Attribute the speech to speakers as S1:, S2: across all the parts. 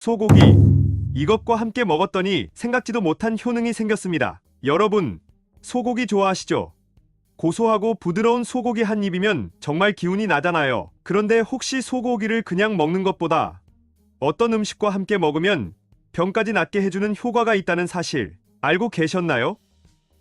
S1: 소고기. 이것과 함께 먹었더니 생각지도 못한 효능이 생겼습니다. 여러분, 소고기 좋아하시죠? 고소하고 부드러운 소고기 한 입이면 정말 기운이 나잖아요. 그런데 혹시 소고기를 그냥 먹는 것보다 어떤 음식과 함께 먹으면 병까지 낫게 해주는 효과가 있다는 사실 알고 계셨나요?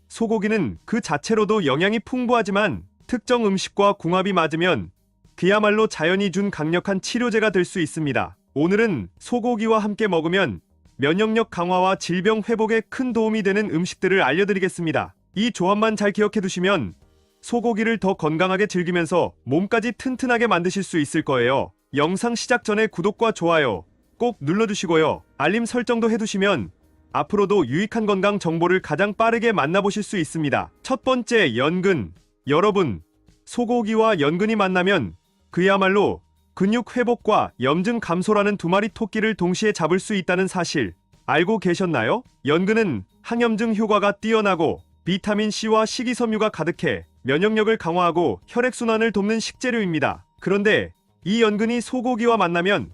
S1: 소고기는 그 자체로도 영양이 풍부하지만 특정 음식과 궁합이 맞으면 그야말로 자연이 준 강력한 치료제가 될 수 있습니다. 오늘은 소고기와 함께 먹으면 면역력 강화와 질병 회복에 큰 도움이 되는 음식들을 알려드리겠습니다. 이 조합만 잘 기억해 두시면 소고기를 더 건강하게 즐기면서 몸까지 튼튼하게 만드실 수 있을 거예요. 영상 시작 전에 구독과 좋아요 꼭 눌러주시고요. 알림 설정도 해두시면 앞으로도 유익한 건강 정보를 가장 빠르게 만나보실 수 있습니다. 첫 번째, 연근. 여러분, 소고기와 연근이 만나면 그야말로 근육 회복과 염증 감소라는 두 마리 토끼를 동시에 잡을 수 있다는 사실 알고 계셨나요? 연근은 항염증 효과가 뛰어나고 비타민C와 식이섬유가 가득해 면역력을 강화하고 혈액순환을 돕는 식재료입니다. 그런데 이 연근이 소고기와 만나면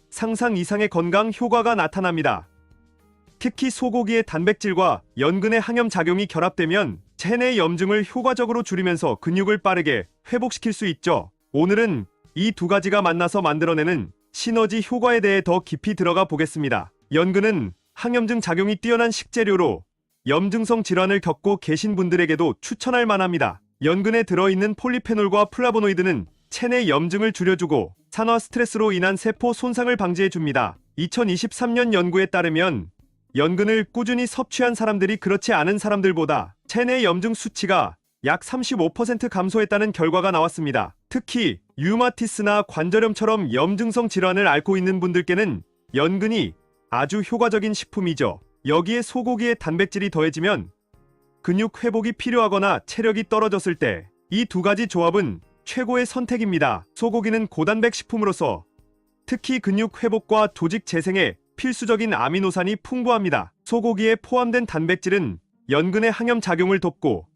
S1: 상상 이상의 건강 효과가 나타납니다. 특히 소고기의 단백질과 연근의 항염작용이 결합되면 체내 염증을 효과적으로 줄이면서 근육을 빠르게 회복시킬 수 있죠. 오늘은 이 두 가지가 만나서 만들어내는 시너지 효과에 대해 더 깊이 들어가 보겠습니다. 연근은 항염증 작용이 뛰어난 식재료로 염증성 질환을 겪고 계신 분들에게도 추천할 만합니다. 연근에 들어있는 폴리페놀과 플라보노이드는 체내 염증을 줄여주고 산화 스트레스로 인한 세포 손상을 방지해줍니다. 2023년 연구에 따르면 연근을 꾸준히 섭취한 사람들이 그렇지 않은 사람들보다 체내 염증 수치가 약 35% 감소했다는 결과가 나왔습니다. 특히 류마티스나 관절염처럼 염증성 질환을 앓고 있는 분들께는 연근이 아주 효과적인 식품이죠. 여기에 소고기의 단백질이 더해지면 근육 회복이 필요하거나 체력이 떨어졌을 때 이 두 가지 조합은 최고의 선택입니다. 소고기는 고단백 식품으로서 특히 근육 회복과 조직 재생에 필수적인 아미노산이 풍부합니다. 소고기에 포함된 단백질은 연근의 항염 작용을 돕고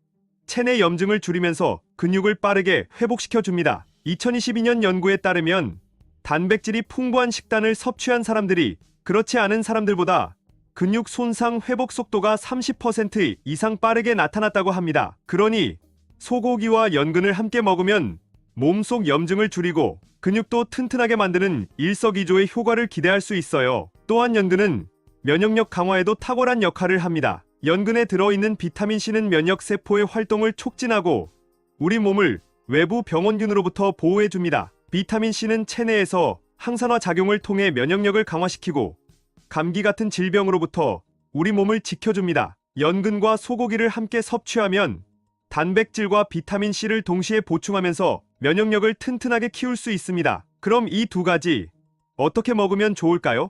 S1: 체내 염증을 줄이면서 근육을 빠르게 회복시켜줍니다. 2022년 연구에 따르면 단백질이 풍부한 식단을 섭취한 사람들이 그렇지 않은 사람들보다 근육 손상 회복 속도가 30% 이상 빠르게 나타났다고 합니다. 그러니 소고기와 연근을 함께 먹으면 몸속 염증을 줄이고 근육도 튼튼하게 만드는 일석이조의 효과를 기대할 수 있어요. 또한 연근은 면역력 강화에도 탁월한 역할을 합니다. 연근에 들어있는 비타민C는 면역세포의 활동을 촉진하고 우리 몸을 외부 병원균으로부터 보호해줍니다. 비타민C는 체내에서 항산화 작용을 통해 면역력을 강화시키고 감기 같은 질병으로부터 우리 몸을 지켜줍니다. 연근과 소고기를 함께 섭취하면 단백질과 비타민C를 동시에 보충하면서 면역력을 튼튼하게 키울 수 있습니다. 그럼 이 두 가지 어떻게 먹으면 좋을까요?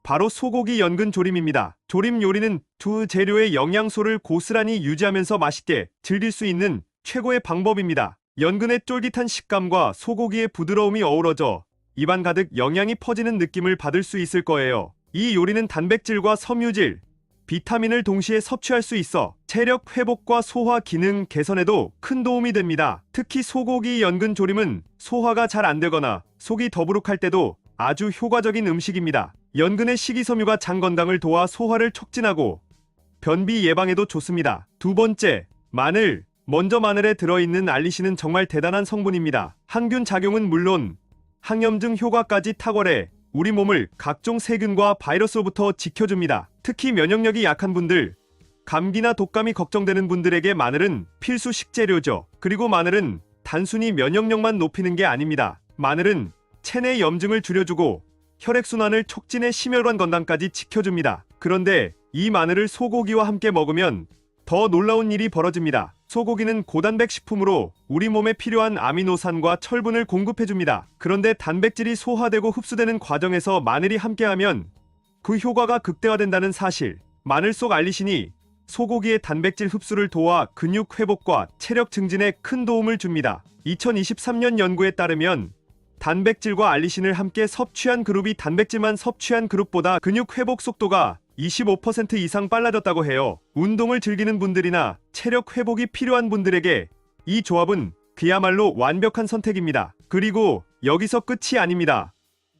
S1: 바로 소고기 연근 조림입니다. 조림 요리는 두 재료의 영양소를 고스란히 유지하면서 맛있게 즐길 수 있는 최고의 방법입니다. 연근의 쫄깃한 식감과 소고기의 부드러움이 어우러져 입안 가득 영양이 퍼지는 느낌을 받을 수 있을 거예요. 이 요리는 단백질과 섬유질, 비타민을 동시에 섭취할 수 있어 체력 회복과 소화 기능 개선에도 큰 도움이 됩니다. 특히 소고기 연근 조림은 소화가 잘 안 되거나 속이 더부룩할 때도 아주 효과적인 음식입니다. 연근의 식이섬유가 장 건강을 도와 소화를 촉진하고 변비 예방에도 좋습니다. 두 번째, 마늘. 먼저 마늘에 들어있는 알리신은 정말 대단한 성분입니다. 항균 작용은 물론 항염증 효과까지 탁월해 우리 몸을 각종 세균과 바이러스로부터 지켜줍니다. 특히 면역력이 약한 분들, 감기나 독감이 걱정되는 분들에게 마늘은 필수 식재료죠. 그리고 마늘은 단순히 면역력만 높이는 게 아닙니다. 마늘은 체내 염증을 줄여주고 혈액순환을 촉진해 심혈관 건강까지 지켜줍니다. 그런데 이 마늘을 소고기와 함께 먹으면 더 놀라운 일이 벌어집니다. 소고기는 고단백 식품으로 우리 몸에 필요한 아미노산과 철분을 공급해줍니다. 그런데 단백질이 소화되고 흡수되는 과정에서 마늘이 함께하면 그 효과가 극대화된다는 사실. 마늘 속 알리신이 소고기의 단백질 흡수를 도와 근육 회복과 체력 증진에 큰 도움을 줍니다. 2023년 연구에 따르면 단백질과 알리신을 함께 섭취한 그룹이 단백질만 섭취한 그룹보다 근육 회복 속도가 25% 이상 빨라졌다고 해요. 운동을 즐기는 분들이나 체력 회복이 필요한 분들에게 이 조합은 그야말로 완벽한 선택입니다. 그리고 여기서 끝이 아닙니다.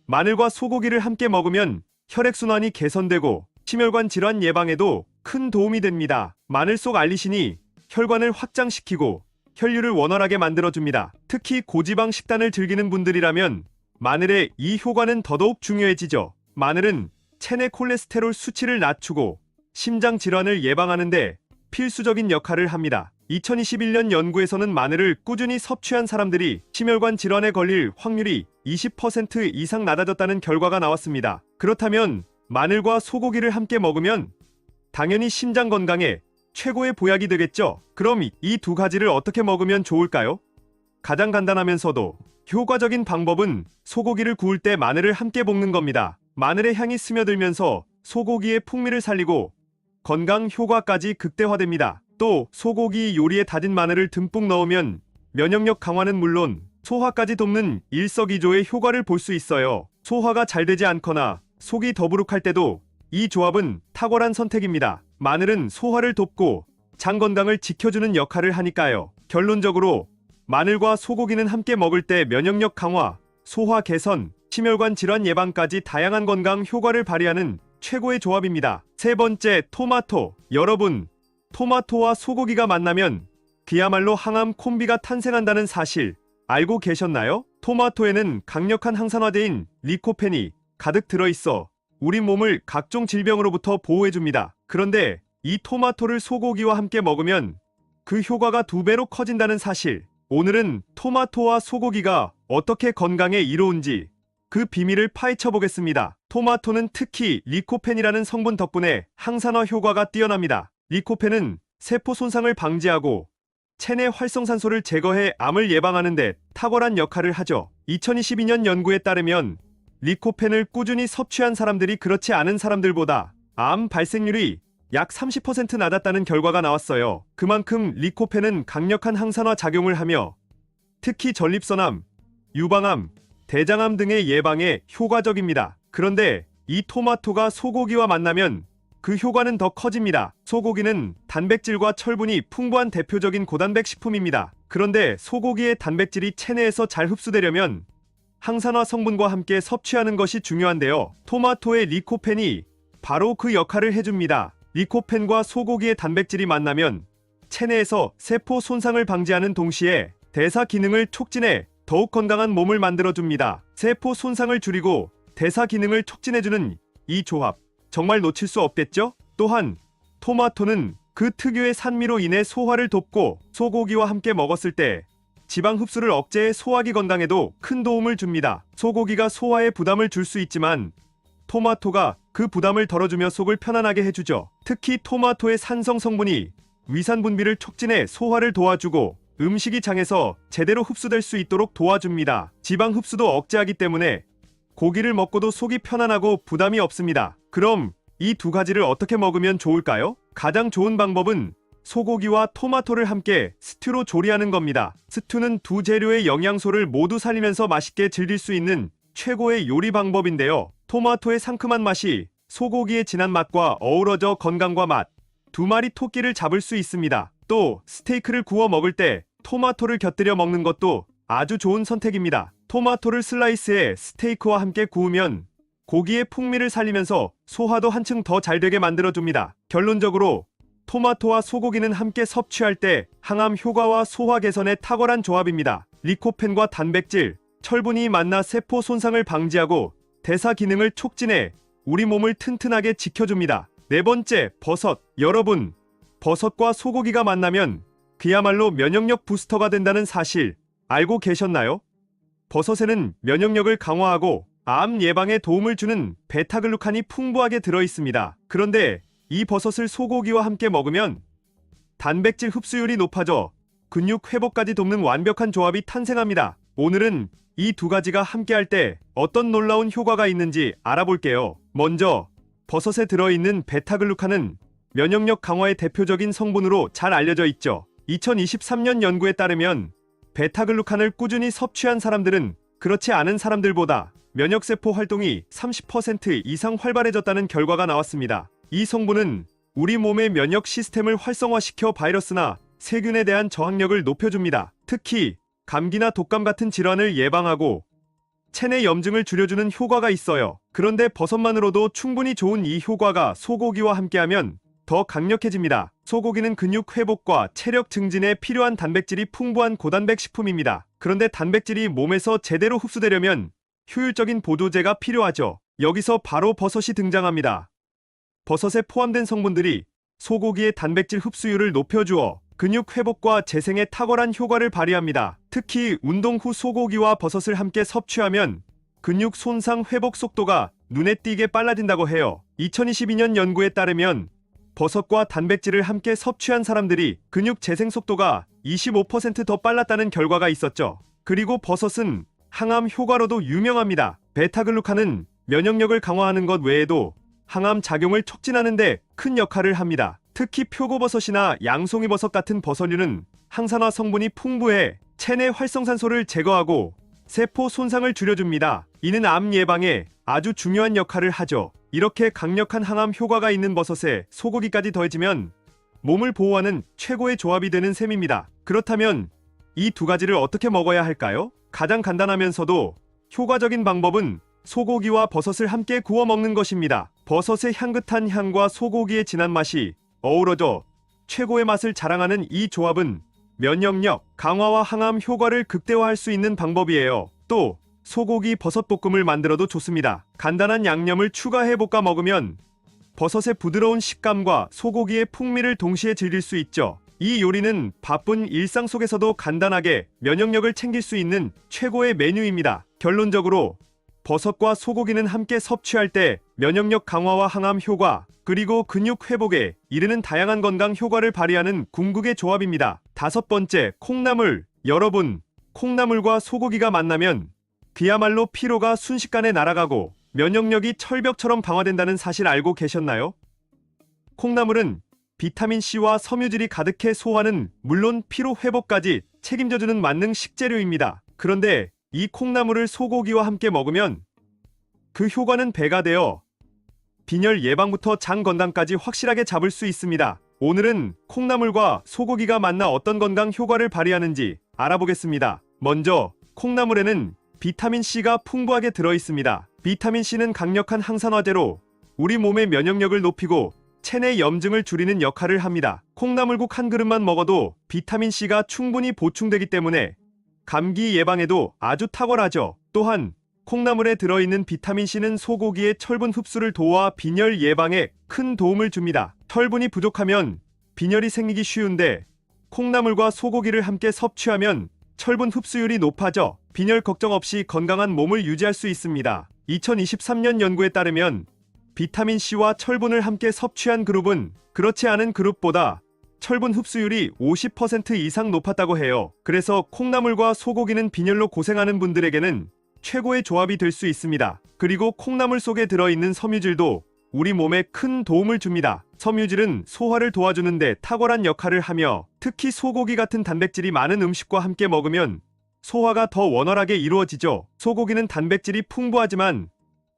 S1: 마늘과 소고기를 함께 먹으면 혈액순환이 개선되고 심혈관 질환 예방에도 큰 도움이 됩니다. 마늘 속 알리신이 혈관을 확장시키고 혈류를 원활하게 만들어줍니다. 특히 고지방 식단을 즐기는 분들이라면 마늘의 이 효과는 더더욱 중요해지죠. 마늘은 체내 콜레스테롤 수치를 낮추고 심장 질환을 예방하는데 필수적인 역할을 합니다. 2021년 연구에서는 마늘을 꾸준히 섭취한 사람들이 심혈관 질환에 걸릴 확률이 20% 이상 낮아졌다는 결과가 나왔습니다. 그렇다면 마늘과 소고기를 함께 먹으면 당연히 심장 건강에 최고의 보약이 되겠죠. 그럼 이 두 가지를 어떻게 먹으면 좋을까요? 가장 간단하면서도 효과적인 방법은 소고기를 구울 때 마늘을 함께 볶는 겁니다. 마늘의 향이 스며들면서 소고기의 풍미를 살리고 건강 효과까지 극대화됩니다. 또 소고기 요리에 다진 마늘을 듬뿍 넣으면 면역력 강화는 물론 소화까지 돕는 일석이조의 효과를 볼 수 있어요. 소화가 잘 되지 않거나 속이 더부룩할 때도 이 조합은 탁월한 선택입니다. 마늘은 소화를 돕고 장 건강을 지켜주는 역할을 하니까요. 결론적으로 마늘과 소고기는 함께 먹을 때 면역력 강화, 소화 개선, 심혈관 질환 예방까지 다양한 건강 효과를 발휘하는 최고의 조합입니다. 세 번째, 토마토. 여러분, 토마토와 소고기가 만나면 그야말로 항암 콤비가 탄생한다는 사실 알고 계셨나요? 토마토에는 강력한 항산화제인 리코펜이 가득 들어있어 우리 몸을 각종 질병으로부터 보호해줍니다. 그런데 이 토마토를 소고기와 함께 먹으면 그 효과가 2배로 커진다는 사실. 오늘은 토마토와 소고기가 어떻게 건강에 이로운지 그 비밀을 파헤쳐 보겠습니다. 토마토는 특히 리코펜이라는 성분 덕분에 항산화 효과가 뛰어납니다. 리코펜은 세포 손상을 방지하고 체내 활성산소를 제거해 암을 예방하는 데 탁월한 역할을 하죠. 2022년 연구에 따르면 리코펜을 꾸준히 섭취한 사람들이 그렇지 않은 사람들보다 암 발생률이 약 30% 낮았다는 결과가 나왔어요. 그만큼 리코펜은 강력한 항산화 작용을 하며 특히 전립선암, 유방암, 대장암 등의 예방에 효과적입니다. 그런데 이 토마토가 소고기와 만나면 그 효과는 더 커집니다. 소고기는 단백질과 철분이 풍부한 대표적인 고단백 식품입니다. 그런데 소고기의 단백질이 체내에서 잘 흡수되려면 항산화 성분과 함께 섭취하는 것이 중요한데요. 토마토의 리코펜이 바로 그 역할을 해줍니다. 리코펜과 소고기의 단백질이 만나면 체내에서 세포 손상을 방지하는 동시에 대사 기능을 촉진해 더욱 건강한 몸을 만들어줍니다. 세포 손상을 줄이고 대사 기능을 촉진해주는 이 조합 정말 놓칠 수 없겠죠? 또한 토마토는 그 특유의 산미로 인해 소화를 돕고 소고기와 함께 먹었을 때 지방 흡수를 억제해 소화기 건강에도 큰 도움을 줍니다. 소고기가 소화에 부담을 줄 수 있지만 토마토가 그 부담을 덜어주며 속을 편안하게 해주죠. 특히 토마토의 산성 성분이 위산 분비를 촉진해 소화를 도와주고 음식이 장에서 제대로 흡수될 수 있도록 도와줍니다. 지방 흡수도 억제하기 때문에 고기를 먹고도 속이 편안하고 부담이 없습니다. 그럼 이 두 가지를 어떻게 먹으면 좋을까요? 가장 좋은 방법은 소고기와 토마토를 함께 스튜로 조리하는 겁니다. 스튜는 두 재료의 영양소를 모두 살리면서 맛있게 즐길 수 있는 최고의 요리 방법인데요. 토마토의 상큼한 맛이 소고기의 진한 맛과 어우러져 건강과 맛, 두 마리 토끼를 잡을 수 있습니다. 또 스테이크를 구워 먹을 때 토마토를 곁들여 먹는 것도 아주 좋은 선택입니다. 토마토를 슬라이스해 스테이크와 함께 구우면 고기의 풍미를 살리면서 소화도 한층 더 잘되게 만들어줍니다. 결론적으로 토마토와 소고기는 함께 섭취할 때 항암 효과와 소화 개선에 탁월한 조합입니다. 리코펜과 단백질, 철분이 만나 세포 손상을 방지하고 대사 기능을 촉진해 우리 몸을 튼튼하게 지켜줍니다. 네 번째, 버섯. 여러분, 버섯과 소고기가 만나면 그야말로 면역력 부스터가 된다는 사실 알고 계셨나요? 버섯에는 면역력을 강화하고 암 예방에 도움을 주는 베타글루칸이 풍부하게 들어있습니다. 그런데 이 버섯을 소고기와 함께 먹으면 단백질 흡수율이 높아져 근육 회복까지 돕는 완벽한 조합이 탄생합니다. 오늘은 이 두 가지가 함께할 때 어떤 놀라운 효과가 있는지 알아볼게요. 먼저 버섯에 들어있는 베타글루칸은 면역력 강화의 대표적인 성분으로 잘 알려져 있죠. 2023년 연구에 따르면 베타글루칸을 꾸준히 섭취한 사람들은 그렇지 않은 사람들보다 면역세포 활동이 30% 이상 활발해졌다는 결과가 나왔습니다. 이 성분은 우리 몸의 면역 시스템을 활성화시켜 바이러스나 세균에 대한 저항력을 높여줍니다. 특히 감기나 독감 같은 질환을 예방하고 체내 염증을 줄여주는 효과가 있어요. 그런데 버섯만으로도 충분히 좋은 이 효과가 소고기와 함께하면 더 강력해집니다. 소고기는 근육 회복과 체력 증진에 필요한 단백질이 풍부한 고단백 식품입니다. 그런데 단백질이 몸에서 제대로 흡수되려면 효율적인 보조제가 필요하죠. 여기서 바로 버섯이 등장합니다. 버섯에 포함된 성분들이 소고기의 단백질 흡수율을 높여주어 근육 회복과 재생에 탁월한 효과를 발휘합니다. 특히 운동 후 소고기와 버섯을 함께 섭취하면 근육 손상 회복 속도가 눈에 띄게 빨라진다고 해요. 2022년 연구에 따르면 버섯과 단백질을 함께 섭취한 사람들이 근육 재생 속도가 25% 더 빨랐다는 결과가 있었죠. 그리고 버섯은 항암 효과로도 유명합니다. 베타글루칸은 면역력을 강화하는 것 외에도 항암 작용을 촉진하는 데 큰 역할을 합니다. 특히 표고버섯이나 양송이버섯 같은 버섯류는 항산화 성분이 풍부해 체내 활성산소를 제거하고 세포 손상을 줄여줍니다. 이는 암 예방에 아주 중요한 역할을 하죠. 이렇게 강력한 항암 효과가 있는 버섯에 소고기까지 더해지면 몸을 보호하는 최고의 조합이 되는 셈입니다. 그렇다면 이 두 가지를 어떻게 먹어야 할까요? 가장 간단하면서도 효과적인 방법은 소고기와 버섯을 함께 구워 먹는 것입니다. 버섯의 향긋한 향과 소고기의 진한 맛이 어우러져 최고의 맛을 자랑하는 이 조합은 면역력 강화와 항암 효과를 극대화할 수 있는 방법이에요. 또 소고기 버섯 볶음을 만들어도 좋습니다. 간단한 양념을 추가해 볶아 먹으면 버섯의 부드러운 식감과 소고기의 풍미를 동시에 즐길 수 있죠. 이 요리는 바쁜 일상 속에서도 간단하게 면역력을 챙길 수 있는 최고의 메뉴입니다. 결론적으로 버섯과 소고기는 함께 섭취할 때 면역력 강화와 항암 효과, 그리고 근육 회복에 이르는 다양한 건강 효과를 발휘하는 궁극의 조합입니다. 다섯 번째, 콩나물. 여러분, 콩나물과 소고기가 만나면 그야말로 피로가 순식간에 날아가고 면역력이 철벽처럼 강화된다는 사실 알고 계셨나요? 콩나물은 비타민C와 섬유질이 가득해 소화는 물론 피로 회복까지 책임져주는 만능 식재료입니다. 그런데 이 콩나물을 소고기와 함께 먹으면 그 효과는 배가 되어 빈혈 예방부터 장 건강까지 확실하게 잡을 수 있습니다. 오늘은 콩나물과 소고기가 만나 어떤 건강 효과를 발휘하는지 알아보겠습니다. 먼저 콩나물에는 비타민C가 풍부하게 들어있습니다. 비타민C는 강력한 항산화제로 우리 몸의 면역력을 높이고 체내 염증을 줄이는 역할을 합니다. 콩나물국 한 그릇만 먹어도 비타민C가 충분히 보충되기 때문에 감기 예방에도 아주 탁월하죠. 또한 콩나물에 들어있는 비타민C는 소고기의 철분 흡수를 도와 빈혈 예방에 큰 도움을 줍니다. 철분이 부족하면 빈혈이 생기기 쉬운데 콩나물과 소고기를 함께 섭취하면 철분 흡수율이 높아져 빈혈 걱정 없이 건강한 몸을 유지할 수 있습니다. 2023년 연구에 따르면 비타민C와 철분을 함께 섭취한 그룹은 그렇지 않은 그룹보다 철분 흡수율이 50% 이상 높았다고 해요. 그래서 콩나물과 소고기는 빈혈로 고생하는 분들에게는 최고의 조합이 될 수 있습니다. 그리고 콩나물 속에 들어있는 섬유질도 우리 몸에 큰 도움을 줍니다. 섬유질은 소화를 도와주는데 탁월한 역할을 하며 특히 소고기 같은 단백질이 많은 음식과 함께 먹으면 소화가 더 원활하게 이루어지죠. 소고기는 단백질이 풍부하지만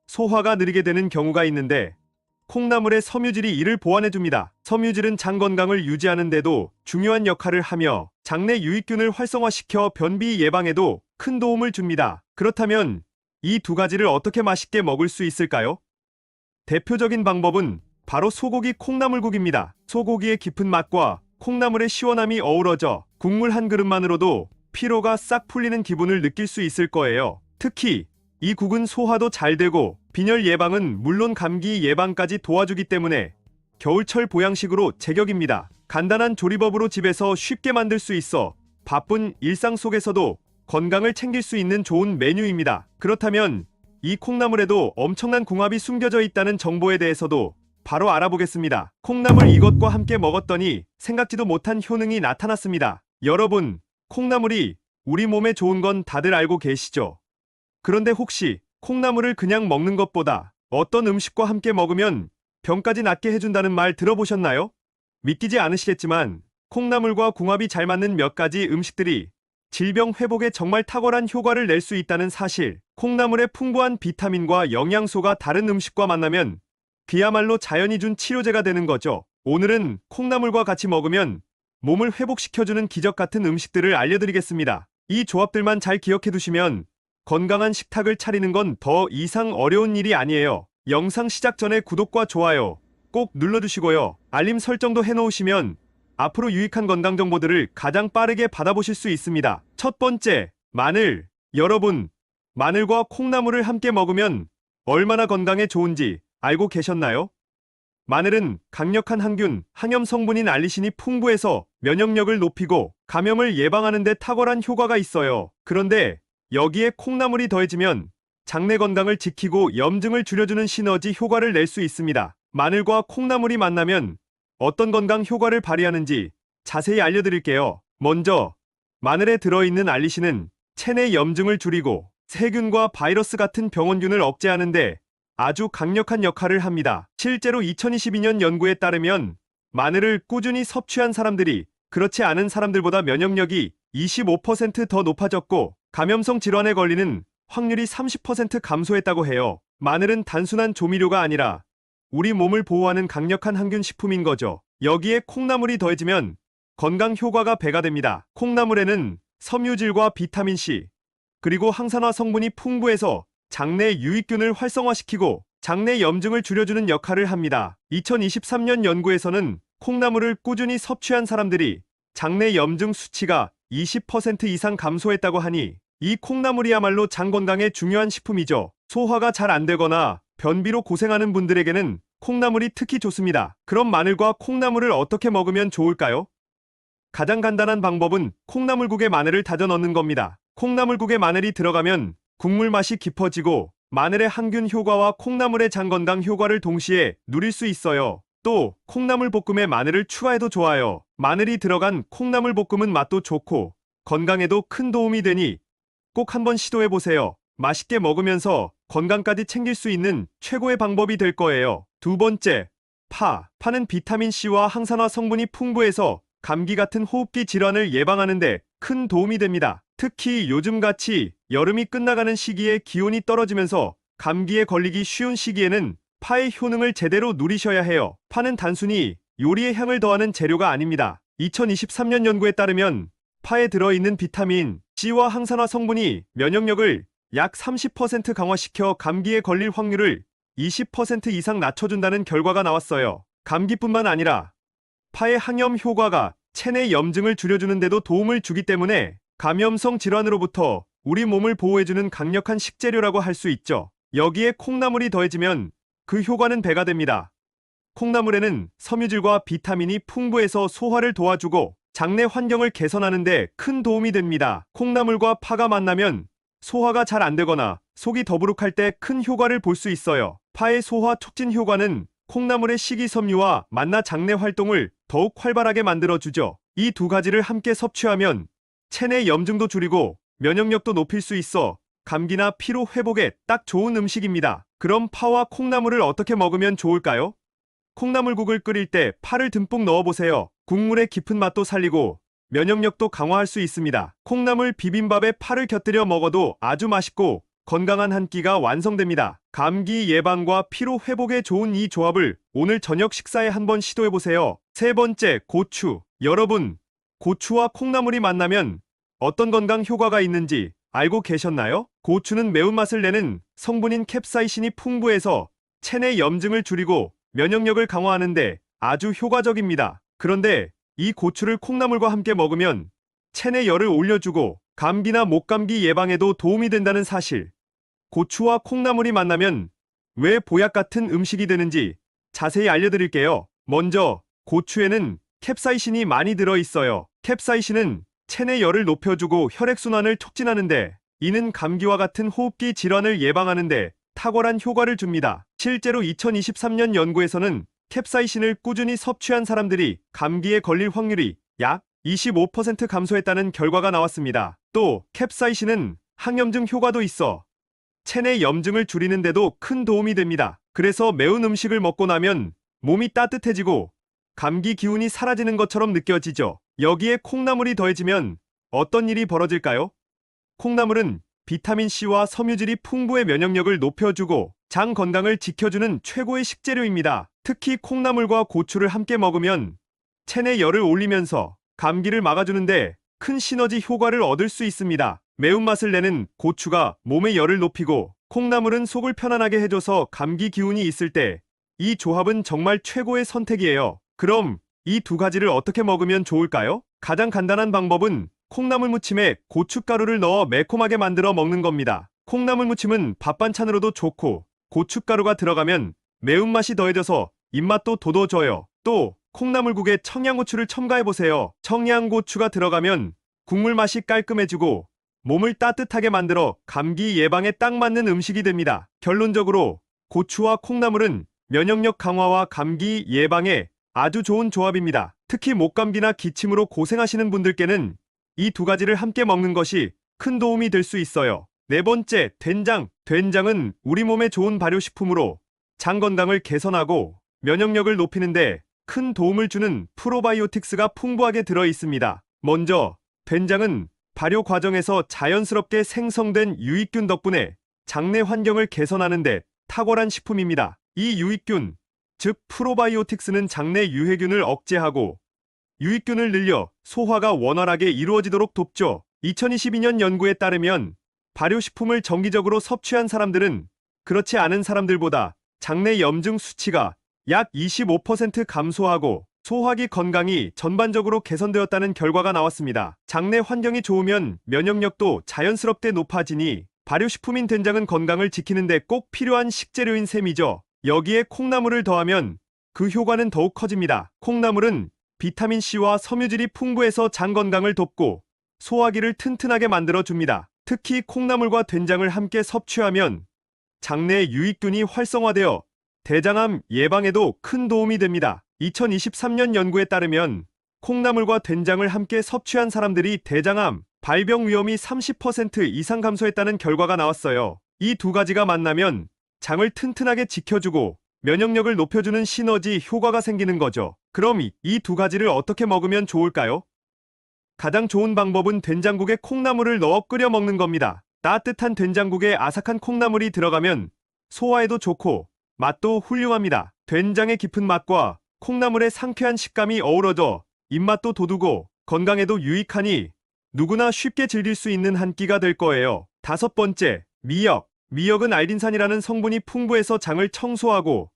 S1: 소화가 느리게 되는 경우가 있는데 콩나물의 섬유질이 이를 보완해줍니다. 섬유질은 장 건강을 유지하는 데도 중요한 역할을 하며 장내 유익균을 활성화시켜 변비 예방에도 큰 도움을 줍니다. 그렇다면 이 두 가지를 어떻게 맛있게 먹을 수 있을까요? 대표적인 방법은 바로 소고기 콩나물국입니다. 소고기의 깊은 맛과 콩나물의 시원함이 어우러져 국물 한 그릇만으로도 피로가 싹 풀리는 기분을 느낄 수 있을 거예요. 특히 이 국은 소화도 잘 되고 빈혈 예방은 물론 감기 예방까지 도와주기 때문에 겨울철 보양식으로 제격입니다. 간단한 조리법으로 집에서 쉽게 만들 수 있어 바쁜 일상 속에서도 건강을 챙길 수 있는 좋은 메뉴입니다. 그렇다면 이 콩나물에도 엄청난 궁합이 숨겨져 있다는 정보에 대해서도 바로 알아보겠습니다. 콩나물 이것과 함께 먹었더니 생각지도 못한 효능이 나타났습니다. 여러분, 콩나물이 우리 몸에 좋은 건 다들 알고 계시죠? 그런데 혹시 콩나물을 그냥 먹는 것보다 어떤 음식과 함께 먹으면 병까지 낫게 해준다는 말 들어보셨나요? 믿기지 않으시겠지만 콩나물과 궁합이 잘 맞는 몇 가지 음식들이 질병 회복에 정말 탁월한 효과를 낼 수 있다는 사실. 콩나물의 풍부한 비타민과 영양소가 다른 음식과 만나면 그야말로 자연이 준 치료제가 되는 거죠. 오늘은 콩나물과 같이 먹으면 몸을 회복시켜주는 기적 같은 음식들을 알려드리겠습니다. 이 조합들만 잘 기억해 두시면 건강한 식탁을 차리는 건 더 이상 어려운 일이 아니에요. 영상 시작 전에 구독과 좋아요 꼭 눌러주시고요. 알림 설정도 해놓으시면 앞으로 유익한 건강 정보들을 가장 빠르게 받아보실 수 있습니다. 첫 번째, 마늘. 여러분, 마늘과 콩나물을 함께 먹으면 얼마나 건강에 좋은지 알고 계셨나요? 마늘은 강력한 항균, 항염 성분인 알리신이 풍부해서 면역력을 높이고 감염을 예방하는 데 탁월한 효과가 있어요. 그런데 여기에 콩나물이 더해지면 장내 건강을 지키고 염증을 줄여주는 시너지 효과를 낼 수 있습니다. 마늘과 콩나물이 만나면 어떤 건강 효과를 발휘하는지 자세히 알려드릴게요. 먼저, 마늘에 들어있는 알리신은 체내 염증을 줄이고 세균과 바이러스 같은 병원균을 억제하는데 아주 강력한 역할을 합니다. 실제로 2022년 연구에 따르면 마늘을 꾸준히 섭취한 사람들이 그렇지 않은 사람들보다 면역력이 25% 더 높아졌고 감염성 질환에 걸리는 확률이 30% 감소했다고 해요. 마늘은 단순한 조미료가 아니라 우리 몸을 보호하는 강력한 항균 식품인 거죠. 여기에 콩나물이 더해지면 건강 효과가 배가 됩니다. 콩나물에는 섬유질과 비타민C, 그리고 항산화 성분이 풍부해서 장내 유익균을 활성화시키고 장내 염증을 줄여주는 역할을 합니다. 2023년 연구에서는 콩나물을 꾸준히 섭취한 사람들이 장내 염증 수치가 20% 이상 감소했다고 하니 이 콩나물이야말로 장 건강에 중요한 식품이죠. 소화가 잘 안 되거나 변비로 고생하는 분들에게는 콩나물이 특히 좋습니다. 그럼 마늘과 콩나물을 어떻게 먹으면 좋을까요? 가장 간단한 방법은 콩나물국에 마늘을 다져 넣는 겁니다. 콩나물국에 마늘이 들어가면 국물 맛이 깊어지고 마늘의 항균 효과와 콩나물의 장 건강 효과를 동시에 누릴 수 있어요. 또 콩나물 볶음에 마늘을 추가해도 좋아요. 마늘이 들어간 콩나물 볶음은 맛도 좋고 건강에도 큰 도움이 되니 꼭 한번 시도해보세요. 맛있게 먹으면서 건강까지 챙길 수 있는 최고의 방법이 될 거예요. 두 번째, 파. 파는 비타민C와 항산화 성분이 풍부해서 감기 같은 호흡기 질환을 예방하는데 큰 도움이 됩니다. 특히 요즘같이 여름이 끝나가는 시기에 기온이 떨어지면서 감기에 걸리기 쉬운 시기에는 파의 효능을 제대로 누리셔야 해요. 파는 단순히 요리에 향을 더하는 재료가 아닙니다. 2023년 연구에 따르면 파에 들어있는 비타민 C와 항산화 성분이 면역력을 약 30% 강화시켜 감기에 걸릴 확률을 20% 이상 낮춰준다는 결과가 나왔어요. 감기뿐만 아니라 파의 항염 효과가 체내 염증을 줄여주는 데도 도움을 주기 때문에 감염성 질환으로부터 우리 몸을 보호해주는 강력한 식재료라고 할 수 있죠. 여기에 콩나물이 더해지면 그 효과는 배가 됩니다. 콩나물에는 섬유질과 비타민이 풍부해서 소화를 도와주고 장내 환경을 개선하는 데 큰 도움이 됩니다. 콩나물과 파가 만나면 소화가 잘 안 되거나 속이 더부룩할 때 큰 효과를 볼 수 있어요. 파의 소화 촉진 효과는 콩나물의 식이섬유와 만나 장내 활동을 더욱 활발하게 만들어주죠. 이 두 가지를 함께 섭취하면 체내 염증도 줄이고 면역력도 높일 수 있어 감기나 피로 회복에 딱 좋은 음식입니다. 그럼 파와 콩나물을 어떻게 먹으면 좋을까요? 콩나물국을 끓일 때 파를 듬뿍 넣어보세요. 국물의 깊은 맛도 살리고 면역력도 강화할 수 있습니다. 콩나물 비빔밥에 파를 곁들여 먹어도 아주 맛있고 건강한 한 끼가 완성됩니다. 감기 예방과 피로 회복에 좋은 이 조합을 오늘 저녁 식사에 한번 시도해보세요. 세 번째, 고추. 여러분, 고추와 콩나물이 만나면 어떤 건강 효과가 있는지 알고 계셨나요? 고추는 매운맛을 내는 성분인 캡사이신이 풍부해서 체내 염증을 줄이고 면역력을 강화하는데 아주 효과적입니다. 그런데 이 고추를 콩나물과 함께 먹으면 체내 열을 올려주고 감기나 목감기 예방에도 도움이 된다는 사실. 고추와 콩나물이 만나면 왜 보약 같은 음식이 되는지 자세히 알려드릴게요. 먼저 고추에는 캡사이신이 많이 들어있어요. 캡사이신은 체내 열을 높여주고 혈액순환을 촉진하는데 이는 감기와 같은 호흡기 질환을 예방하는데 탁월한 효과를 줍니다. 실제로 2023년 연구에서는 캡사이신을 꾸준히 섭취한 사람들이 감기에 걸릴 확률이 약 25% 감소했다는 결과가 나왔습니다. 또 캡사이신은 항염증 효과도 있어 체내 염증을 줄이는데도 큰 도움이 됩니다. 그래서 매운 음식을 먹고 나면 몸이 따뜻해지고 감기 기운이 사라지는 것처럼 느껴지죠. 여기에 콩나물이 더해지면 어떤 일이 벌어질까요? 콩나물은 비타민C와 섬유질이 풍부해 면역력을 높여주고 장 건강을 지켜주는 최고의 식재료입니다. 특히 콩나물과 고추를 함께 먹으면 체내 열을 올리면서 감기를 막아주는데 큰 시너지 효과를 얻을 수 있습니다. 매운맛을 내는 고추가 몸의 열을 높이고 콩나물은 속을 편안하게 해줘서 감기 기운이 있을 때 이 조합은 정말 최고의 선택이에요. 그럼 이 두 가지를 어떻게 먹으면 좋을까요? 가장 간단한 방법은 콩나물 무침에 고춧가루를 넣어 매콤하게 만들어 먹는 겁니다. 콩나물 무침은 밥 반찬으로도 좋고 고춧가루가 들어가면 매운맛이 더해져서 입맛도 돋워줘요. 또 콩나물국에 청양고추를 첨가해보세요. 청양고추가 들어가면 국물 맛이 깔끔해지고 몸을 따뜻하게 만들어 감기 예방에 딱 맞는 음식이 됩니다. 결론적으로 고추와 콩나물은 면역력 강화와 감기 예방에 아주 좋은 조합입니다. 특히 목감기나 기침으로 고생하시는 분들께는 이 두 가지를 함께 먹는 것이 큰 도움이 될 수 있어요. 네 번째, 된장. 된장은 우리 몸에 좋은 발효식품으로 장 건강을 개선하고 면역력을 높이는데 큰 도움을 주는 프로바이오틱스가 풍부하게 들어 있습니다. 먼저, 된장은 발효 과정에서 자연스럽게 생성된 유익균 덕분에 장내 환경을 개선하는데 탁월한 식품입니다. 이 유익균, 즉 프로바이오틱스는 장내 유해균을 억제하고 유익균을 늘려 소화가 원활하게 이루어지도록 돕죠. 2022년 연구에 따르면 발효식품을 정기적으로 섭취한 사람들은 그렇지 않은 사람들보다 장내 염증 수치가 약 25% 감소하고 소화기 건강이 전반적으로 개선되었다는 결과가 나왔습니다. 장내 환경이 좋으면 면역력도 자연스럽게 높아지니 발효식품인 된장은 건강을 지키는 데 꼭 필요한 식재료인 셈이죠. 여기에 콩나물을 더하면 그 효과는 더욱 커집니다. 콩나물은 비타민C와 섬유질이 풍부해서 장 건강을 돕고 소화기를 튼튼하게 만들어줍니다. 특히 콩나물과 된장을 함께 섭취하면 장내 유익균이 활성화되어 대장암 예방에도 큰 도움이 됩니다. 2023년 연구에 따르면 콩나물과 된장을 함께 섭취한 사람들이 대장암 발병 위험이 30% 이상 감소했다는 결과가 나왔어요. 이 두 가지가 만나면 장을 튼튼하게 지켜주고 면역력을 높여주는 시너지 효과가 생기는 거죠. 그럼 이 두 가지를 어떻게 먹으면 좋을까요? 가장 좋은 방법은 된장국에 콩나물을 넣어 끓여 먹는 겁니다. 따뜻한 된장국에 아삭한 콩나물이 들어가면 소화에도 좋고 맛도 훌륭합니다. 된장의 깊은 맛과 콩나물의 상쾌한 식감이 어우러져 입맛도 돋우고 건강에도 유익하니 누구나 쉽게 즐길 수 있는 한 끼가 될 거예요. 다섯 번째, 미역. 미역은 알딘산이라는 성분이 풍부해서 장을 청소하고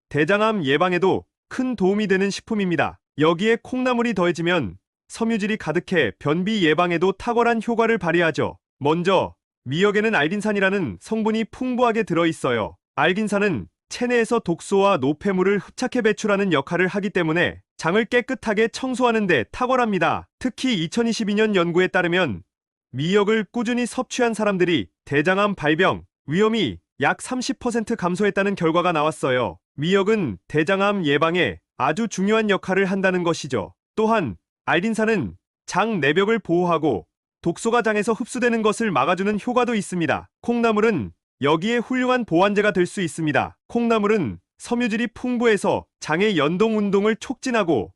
S1: 대장암 예방에도 큰 도움이 되는 식품입니다. 여기에 콩나물이 더해지면 섬유질이 가득해 변비 예방에도 탁월한 효과를 발휘하죠. 먼저 미역에는 알딘산이라는 성분이 풍부하게 들어있어요. 알딘산은 체내에서 독소와 노폐물을 흡착해 배출하는 역할을 하기 때문에 장을 깨끗하게 청소하는 데 탁월합니다. 특히 2022년 연구에 따르면 미역을 꾸준히 섭취한 사람들이 대장암 발병 위험이 약 30% 감소했다는 결과가 나왔어요. 미역은 대장암 예방에 아주 중요한 역할을 한다는 것이죠. 또한 알딘산은 장 내벽을 보호하고 독소가 장에서 흡수되는 것을 막아주는 효과도 있습니다. 콩나물은 여기에 훌륭한 보완제가 될 수 있습니다. 콩나물은 섬유질이 풍부해서 장의 연동 운동을 촉진하고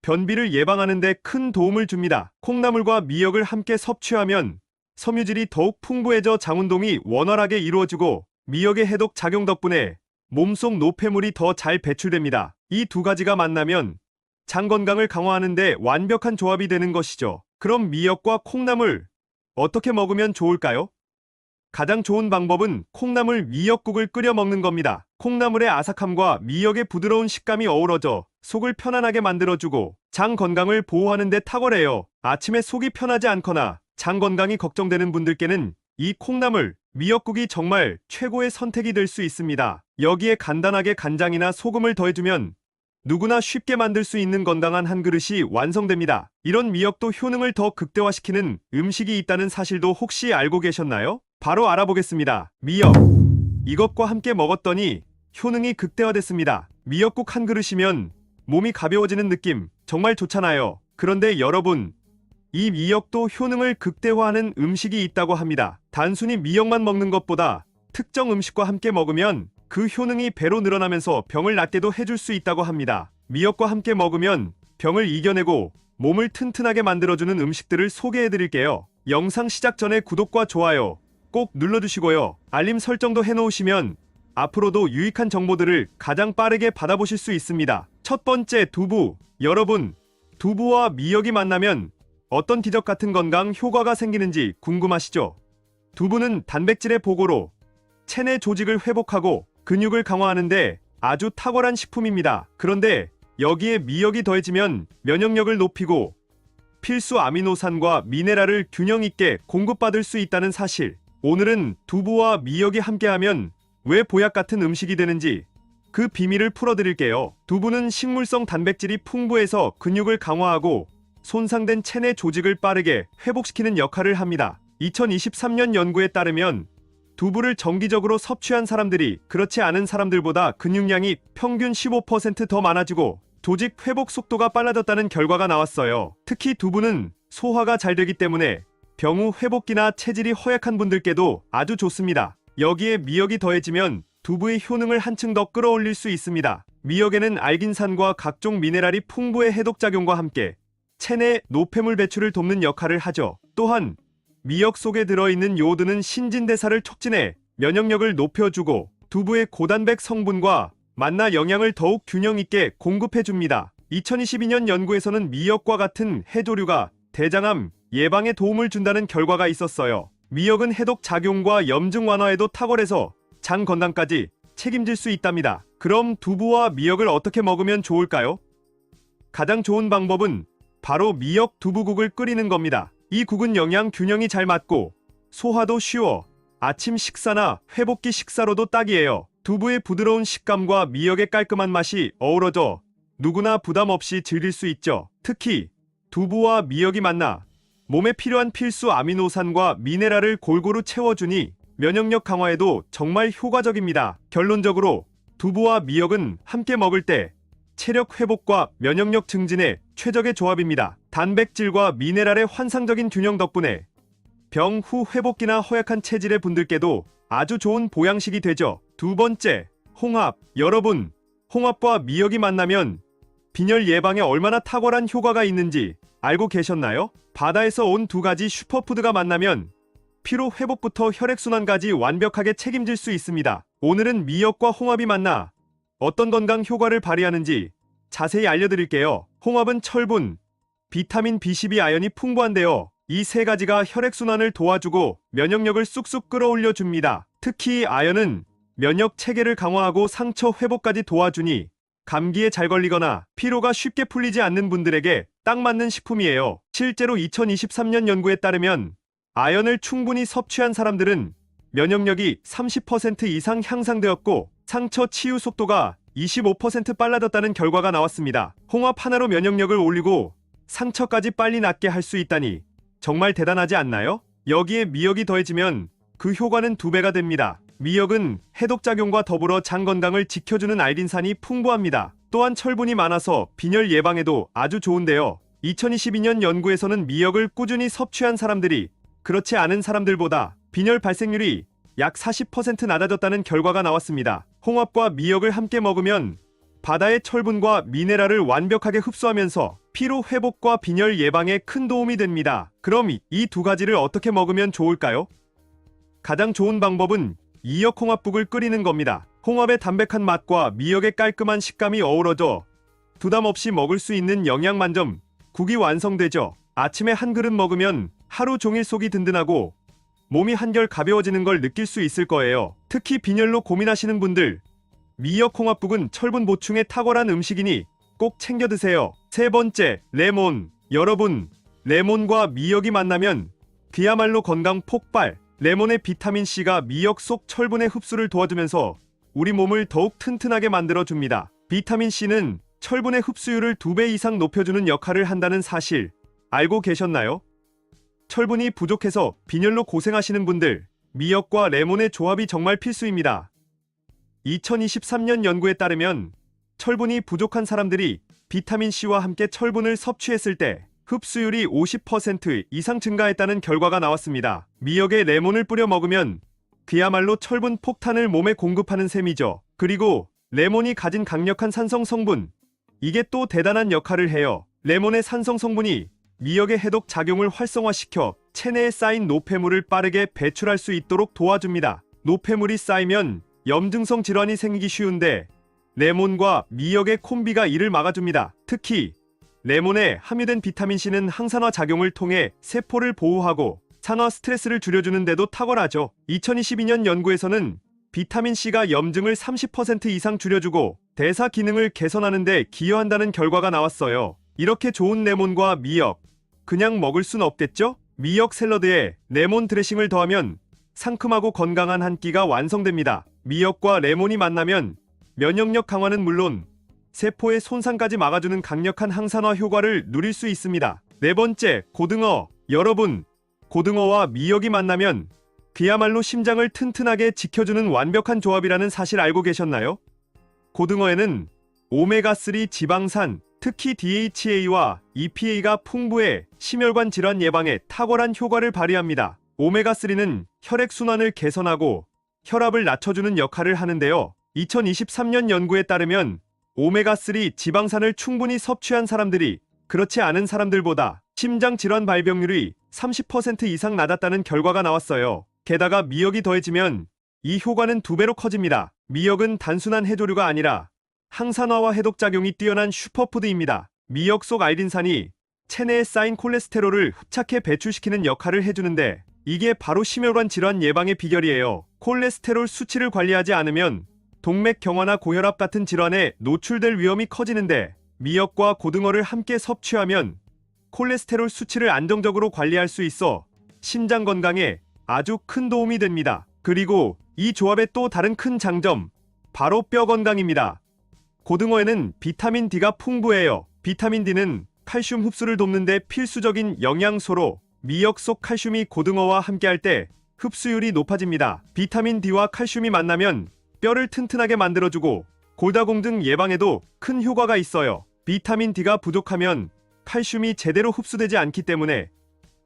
S1: 변비를 예방하는 데 큰 도움을 줍니다. 콩나물과 미역을 함께 섭취하면 섬유질이 더욱 풍부해져 장 운동이 원활하게 이루어지고 미역의 해독 작용 덕분에 몸속 노폐물이 더 잘 배출됩니다. 이 두 가지가 만나면 장 건강을 강화하는 데 완벽한 조합이 되는 것이죠. 그럼 미역과 콩나물 어떻게 먹으면 좋을까요? 가장 좋은 방법은 콩나물 미역국을 끓여 먹는 겁니다. 콩나물의 아삭함과 미역의 부드러운 식감이 어우러져 속을 편안하게 만들어주고 장 건강을 보호하는 데 탁월해요. 아침에 속이 편하지 않거나 장 건강이 걱정되는 분들께는 이 콩나물 미역국이 정말 최고의 선택이 될 수 있습니다. 여기에 간단하게 간장이나 소금을 더해주면 누구나 쉽게 만들 수 있는 건강한 한 그릇이 완성됩니다. 이런 미역도 효능을 더 극대화시키는 음식이 있다는 사실도 혹시 알고 계셨나요? 바로 알아보겠습니다. 미역. 이것과 함께 먹었더니 효능이 극대화됐습니다. 미역국 한 그릇이면 몸이 가벼워지는 느낌 정말 좋잖아요. 그런데 여러분, 이 미역도 효능을 극대화하는 음식이 있다고 합니다. 단순히 미역만 먹는 것보다 특정 음식과 함께 먹으면 그 효능이 배로 늘어나면서 병을 낫게도 해줄 수 있다고 합니다. 미역과 함께 먹으면 병을 이겨내고 몸을 튼튼하게 만들어주는 음식들을 소개해드릴게요. 영상 시작 전에 구독과 좋아요 꼭 눌러주시고요. 알림 설정도 해놓으시면 앞으로도 유익한 정보들을 가장 빠르게 받아보실 수 있습니다. 첫 번째, 두부. 여러분, 두부와 미역이 만나면 어떤 기적 같은 건강 효과가 생기는지 궁금하시죠? 두부는 단백질의 보고로 체내 조직을 회복하고 근육을 강화하는데 아주 탁월한 식품입니다. 그런데 여기에 미역이 더해지면 면역력을 높이고 필수 아미노산과 미네랄을 균형 있게 공급받을 수 있다는 사실. 오늘은 두부와 미역이 함께하면 왜 보약 같은 음식이 되는지 그 비밀을 풀어드릴게요. 두부는 식물성 단백질이 풍부해서 근육을 강화하고 손상된 체내 조직을 빠르게 회복시키는 역할을 합니다. 2023년 연구에 따르면 두부를 정기적으로 섭취한 사람들이 그렇지 않은 사람들보다 근육량이 평균 15% 더 많아지고 조직 회복 속도가 빨라졌다는 결과가 나왔어요. 특히 두부는 소화가 잘 되기 때문에 병 후 회복기나 체질이 허약한 분들께도 아주 좋습니다. 여기에 미역이 더해지면 두부의 효능을 한층 더 끌어올릴 수 있습니다. 미역에는 알긴산과 각종 미네랄이 풍부해 해독작용과 함께 체내 노폐물 배출을 돕는 역할을 하죠. 또한 미역 속에 들어있는 요오드는 신진대사를 촉진해 면역력을 높여주고 두부의 고단백 성분과 만나 영양을 더욱 균형 있게 공급해줍니다. 2022년 연구에서는 미역과 같은 해조류가 대장암 예방에 도움을 준다는 결과가 있었어요. 미역은 해독 작용과 염증 완화에도 탁월해서 장 건강까지 책임질 수 있답니다. 그럼 두부와 미역을 어떻게 먹으면 좋을까요? 가장 좋은 방법은 바로 미역 두부국을 끓이는 겁니다. 이 국은 영양 균형이 잘 맞고 소화도 쉬워 아침 식사나 회복기 식사로도 딱이에요. 두부의 부드러운 식감과 미역의 깔끔한 맛이 어우러져 누구나 부담 없이 즐길 수 있죠. 특히 두부와 미역이 만나 몸에 필요한 필수 아미노산과 미네랄을 골고루 채워주니 면역력 강화에도 정말 효과적입니다. 결론적으로 두부와 미역은 함께 먹을 때 체력 회복과 면역력 증진에 최적의 조합입니다. 단백질과 미네랄의 환상적인 균형 덕분에 병 후 회복기나 허약한 체질의 분들께도 아주 좋은 보양식이 되죠. 두 번째, 홍합. 여러분, 홍합과 미역이 만나면 빈혈 예방에 얼마나 탁월한 효과가 있는지 알고 계셨나요? 바다에서 온 두 가지 슈퍼푸드가 만나면 피로 회복부터 혈액순환까지 완벽하게 책임질 수 있습니다. 오늘은 미역과 홍합이 만나 어떤 건강 효과를 발휘하는지 자세히 알려드릴게요. 홍합은 철분, 비타민 B12, 아연이 풍부한데요. 이 세 가지가 혈액순환을 도와주고 면역력을 쑥쑥 끌어올려 줍니다. 특히 아연은 면역 체계를 강화하고 상처 회복까지 도와주니 감기에 잘 걸리거나 피로가 쉽게 풀리지 않는 분들에게 딱 맞는 식품이에요. 실제로 2023년 연구에 따르면 아연을 충분히 섭취한 사람들은 면역력이 30% 이상 향상되었고 상처 치유 속도가 25% 빨라졌다는 결과가 나왔습니다. 홍합 하나로 면역력을 올리고 상처까지 빨리 낫게 할 수 있다니 정말 대단하지 않나요? 여기에 미역이 더해지면 그 효과는 2배가 됩니다. 미역은 해독작용과 더불어 장 건강을 지켜주는 알긴산이 풍부합니다. 또한 철분이 많아서 빈혈 예방에도 아주 좋은데요. 2022년 연구에서는 미역을 꾸준히 섭취한 사람들이 그렇지 않은 사람들보다 빈혈 발생률이 약 40% 낮아졌다는 결과가 나왔습니다. 홍합과 미역을 함께 먹으면 바다의 철분과 미네랄을 완벽하게 흡수하면서 피로 회복과 빈혈 예방에 큰 도움이 됩니다. 그럼 이 두 가지를 어떻게 먹으면 좋을까요? 가장 좋은 방법은 이역 홍합국을 끓이는 겁니다. 홍합의 담백한 맛과 미역의 깔끔한 식감이 어우러져 부담 없이 먹을 수 있는 영양 만점 국이 완성되죠. 아침에 한 그릇 먹으면 하루 종일 속이 든든하고 몸이 한결 가벼워지는 걸 느낄 수 있을 거예요. 특히 빈혈로 고민하시는 분들, 미역 홍합국은 철분 보충에 탁월한 음식이니 꼭 챙겨 드세요. 세 번째, 레몬. 여러분, 레몬과 미역이 만나면 그야말로 건강 폭발. 레몬의 비타민C가 미역 속 철분의 흡수를 도와주면서 우리 몸을 더욱 튼튼하게 만들어줍니다. 비타민C는 철분의 흡수율을 2배 이상 높여주는 역할을 한다는 사실 알고 계셨나요? 철분이 부족해서 빈혈로 고생하시는 분들, 미역과 레몬의 조합이 정말 필수입니다. 2023년 연구에 따르면 철분이 부족한 사람들이 비타민C와 함께 철분을 섭취했을 때 흡수율이 50% 이상 증가했다는 결과가 나왔습니다. 미역에 레몬을 뿌려 먹으면 그야말로 철분 폭탄을 몸에 공급하는 셈이죠. 그리고 레몬이 가진 강력한 산성 성분, 이게 또 대단한 역할을 해요. 레몬의 산성 성분이 미역의 해독 작용을 활성화시켜 체내에 쌓인 노폐물을 빠르게 배출할 수 있도록 도와줍니다. 노폐물이 쌓이면 염증성 질환이 생기기 쉬운데 레몬과 미역의 콤비가 이를 막아줍니다. 특히 레몬에 함유된 비타민C는 항산화 작용을 통해 세포를 보호하고 산화 스트레스를 줄여주는 데도 탁월하죠. 2022년 연구에서는 비타민C가 염증을 30% 이상 줄여주고 대사 기능을 개선하는 데 기여한다는 결과가 나왔어요. 이렇게 좋은 레몬과 미역, 그냥 먹을 순 없겠죠? 미역 샐러드에 레몬 드레싱을 더하면 상큼하고 건강한 한 끼가 완성됩니다. 미역과 레몬이 만나면 면역력 강화는 물론 세포의 손상까지 막아주는 강력한 항산화 효과를 누릴 수 있습니다. 네 번째, 고등어. 여러분, 고등어와 미역이 만나면 그야말로 심장을 튼튼하게 지켜주는 완벽한 조합이라는 사실 알고 계셨나요? 고등어에는 오메가3 지방산, 특히 DHA와 EPA가 풍부해 심혈관 질환 예방에 탁월한 효과를 발휘합니다. 오메가3는 혈액순환을 개선하고 혈압을 낮춰주는 역할을 하는데요. 2023년 연구에 따르면 오메가3 지방산을 충분히 섭취한 사람들이 그렇지 않은 사람들보다 심장질환 발병률이 30% 이상 낮았다는 결과가 나왔어요. 게다가 미역이 더해지면 이 효과는 2배로 커집니다. 미역은 단순한 해조류가 아니라 항산화와 해독작용이 뛰어난 슈퍼푸드입니다. 미역 속 알딘산이 체내에 쌓인 콜레스테롤을 흡착해 배출시키는 역할을 해주는데 이게 바로 심혈관 질환 예방의 비결이에요. 콜레스테롤 수치를 관리하지 않으면 동맥경화나 고혈압 같은 질환에 노출될 위험이 커지는데 미역과 고등어를 함께 섭취하면 콜레스테롤 수치를 안정적으로 관리할 수 있어 심장 건강에 아주 큰 도움이 됩니다. 그리고 이 조합의 또 다른 큰 장점, 바로 뼈 건강입니다. 고등어에는 비타민 D가 풍부해요. 비타민 D는 칼슘 흡수를 돕는 데 필수적인 영양소로 미역 속 칼슘이 고등어와 함께할 때 흡수율이 높아집니다. 비타민 D와 칼슘이 만나면 뼈를 튼튼하게 만들어주고 골다공 등 예방에도 큰 효과가 있어요. 비타민 D가 부족하면 칼슘이 제대로 흡수되지 않기 때문에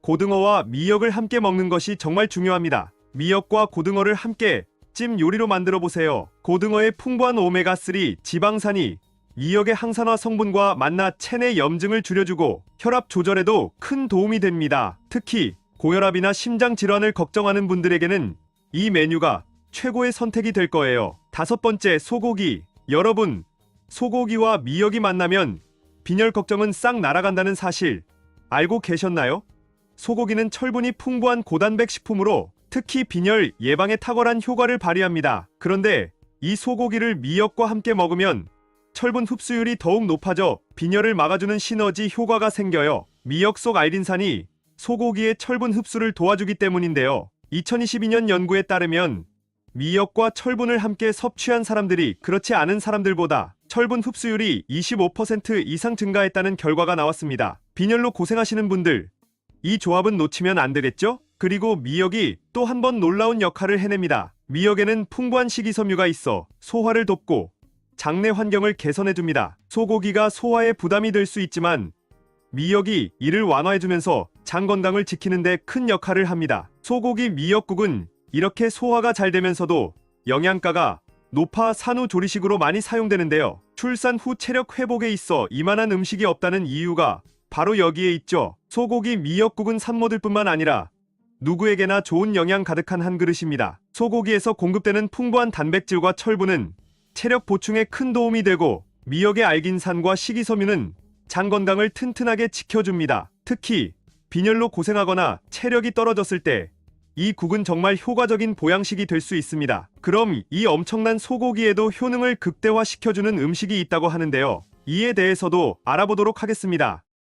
S1: 고등어와 미역을 함께 먹는 것이 정말 중요합니다. 미역과 고등어를 함께 찜 요리로 만들어 보세요. 고등어의 풍부한 오메가3 지방산이 미역의 항산화 성분과 만나 체내 염증을 줄여주고 혈압 조절에도 큰 도움이 됩니다. 특히 고혈압이나 심장 질환을 걱정하는 분들에게는 이 메뉴가 최고의 선택이 될 거예요. 다섯 번째, 소고기. 여러분, 소고기와 미역이 만나면 빈혈 걱정은 싹 날아간다는 사실 알고 계셨나요? 소고기는 철분이 풍부한 고단백 식품으로 특히 빈혈 예방에 탁월한 효과를 발휘합니다. 그런데 이 소고기를 미역과 함께 먹으면 철분 흡수율이 더욱 높아져 빈혈을 막아주는 시너지 효과가 생겨요. 미역 속 알딘산이 소고기의 철분 흡수를 도와주기 때문인데요. 2022년 연구에 따르면 미역과 철분을 함께 섭취한 사람들이 그렇지 않은 사람들보다 철분 흡수율이 25% 이상 증가했다는 결과가 나왔습니다. 빈혈로 고생하시는 분들, 이 조합은 놓치면 안 되겠죠? 그리고 미역이 또 한 번 놀라운 역할을 해냅니다. 미역에는 풍부한 식이섬유가 있어 소화를 돕고 장내 환경을 개선해줍니다. 소고기가 소화에 부담이 될 수 있지만 미역이 이를 완화해주면서 장 건강을 지키는 데 큰 역할을 합니다. 소고기 미역국은 이렇게 소화가 잘 되면서도 영양가가 높아 산후조리식으로 많이 사용되는데요. 출산 후 체력 회복에 있어 이만한 음식이 없다는 이유가 바로 여기에 있죠. 소고기 미역국은 산모들뿐만 아니라 누구에게나 좋은 영양 가득한 한 그릇입니다. 소고기에서 공급되는 풍부한 단백질과 철분은 체력 보충에 큰 도움이 되고 미역의 알긴산과 식이섬유는 장 건강을 튼튼하게 지켜줍니다. 특히 빈혈로 고생하거나 체력이 떨어졌을 때 이 국은 정말 효과적인 보양식이 될 수 있습니다. 그럼 이 엄청난 소고기에도 효능을 극대화시켜주는 음식이 있다고 하는데요. 이에 대해서도 알아보도록 하겠습니다.